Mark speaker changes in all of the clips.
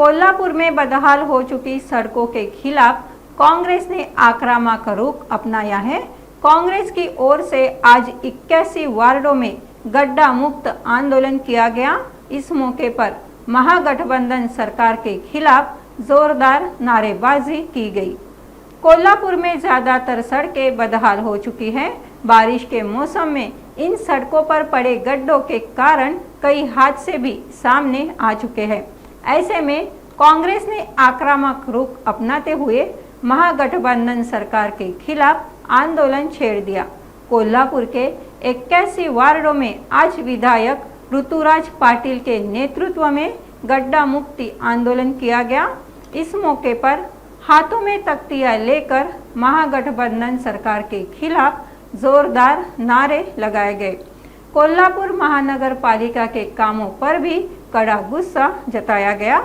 Speaker 1: कोल्हापुर में बदहाल हो चुकी सड़कों के खिलाफ कांग्रेस ने आक्रामक रुख अपनाया है। कांग्रेस की ओर से आज 81 वार्डों में गड्ढा मुक्त आंदोलन किया गया। इस मौके पर महागठबंधन सरकार के खिलाफ जोरदार नारेबाजी की गई। कोल्हापुर में ज्यादातर सड़कें बदहाल हो चुकी हैं। बारिश के मौसम में इन सड़कों पर पड़े गड्ढों के कारण कई हादसे भी सामने आ चुके हैं। ऐसे में कांग्रेस ने आक्रामक रुख अपनाते हुए महागठबंधन सरकार के खिलाफ आंदोलन छेड़ दिया। कोल्हापुर के 81 वार्डों में आज विधायक ऋतुराज पाटिल के नेतृत्व में गड्ढा मुक्ति आंदोलन किया गया। इस मौके पर हाथों में तख्तियां लेकर महागठबंधन सरकार के खिलाफ जोरदार नारे लगाए गए। कोल्हापुर महानगर पालिका के कामों पर भी कड़ा गुस्सा जताया गया।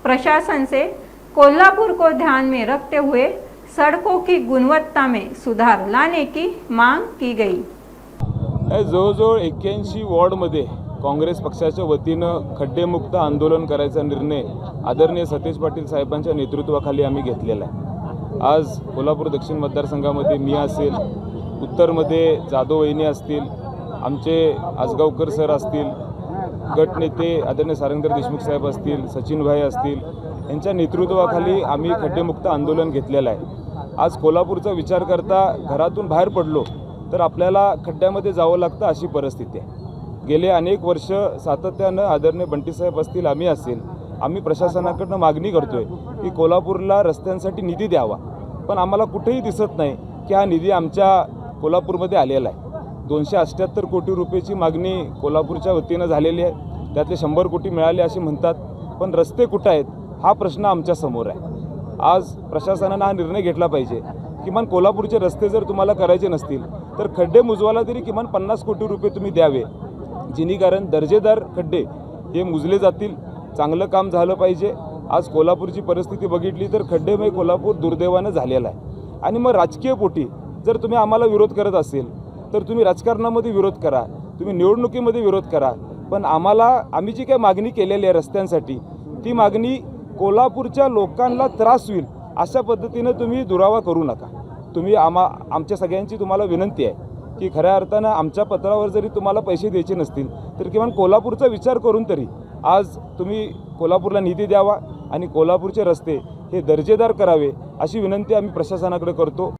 Speaker 1: प्रशासन से कोल्हापुर को ध्यान में रखते हुए सड़कों की गुणवत्ता में सुधार लाने की मांग की गई।
Speaker 2: जवळजवळ 81 वॉर्डमध्ये काँग्रेस पक्षाच्या वतीनं खड्डेमुक्त आंदोलन करायचा निर्णय आदरणीय सतेज पाटील साहेबांच्या नेतृत्वाखाली आम्ही घेतलेला आहे। आज कोल्हापूर दक्षिण मतदारसंघामध्ये मी असेल, उत्तरमध्ये जाधव वहिनी असतील, आमचे आसगावकर सर असतील, गटनेते आदरणीय सारंगधर देशमुख साहेब असतील, सचिन भाई असतील, यांच्या नेतृत्वाखाली आम्ही खड्डेमुक्त आंदोलन घेतलेलं आहे। आज कोल्हापूरचा विचार करता घरातून बाहेर पडलो तर आपल्याला खड्ड्यामध्ये जावं लागतं अशी परिस्थिती आहे। गेले अनेक वर्ष सातत्यानं आदरणीय बंटी साहेब असतील, आम्ही असेल, आम्ही प्रशासनाकडनं मागणी करतोय की कोल्हापूरला रस्त्यांसाठी निधी द्यावा, पण आम्हाला कुठेही दिसत नाही की हा निधी आमच्या कोल्हापूरमध्ये आलेला आहे। 278 कोटी रुपयाची मागणी कोल्हापूरच्या वतीनं झालेली आहे, त्यातले 100 कोटी मिळाले असे म्हणतात, पण रस्ते कुठे आहेत हा प्रश्न आमच्या समोर आहे। आज प्रशासनानं हा निर्णय घेतला पाहिजे, किमान कोल्हापूरचे रस्ते जर तुम्हाला करायचे नसतील तर खड्डे मुजवायला तरी किमान 50 कोटी रुपये तुम्ही द्यावे, जेणेकरून दर्जेदार खड्डे हे मुजले जातील, चांगलं काम झालं पाहिजे। आज कोल्हापूरची परिस्थिती बघितली तर खड्डेमय कोल्हापूर दुर्दैवानं झालेला आहे। आणि मग राजकीय पोटी जर तुम्ही आम्हाला विरोध करत असेल तर तुम्ही राजकारणामध्ये विरोध करा, तुम्ही निवडणुकीमध्ये विरोध करा, पण आम्ही जी काही मागणी केलेली आहे रस्त्यांसाठी ती मागणी कोल्हापूरच्या लोकांना त्रास होईल अशा पद्धतीने तुम्ही दुरावा करू नका। तुम्ही आमच्या सगळ्यांची तुम्हाला विनंती आहे की खऱ्या अर्थानं आमच्या पत्रावर जरी तुम्हाला पैसे द्यायचे नसतील तर किमान कोल्हापूरचा विचार करून तरी आज तुम्ही कोल्हापूरला निधी द्यावा आणि कोल्हापूरचे रस्ते हे दर्जेदार करावे अशी विनंती आम्ही प्रशासनाकडे करतो।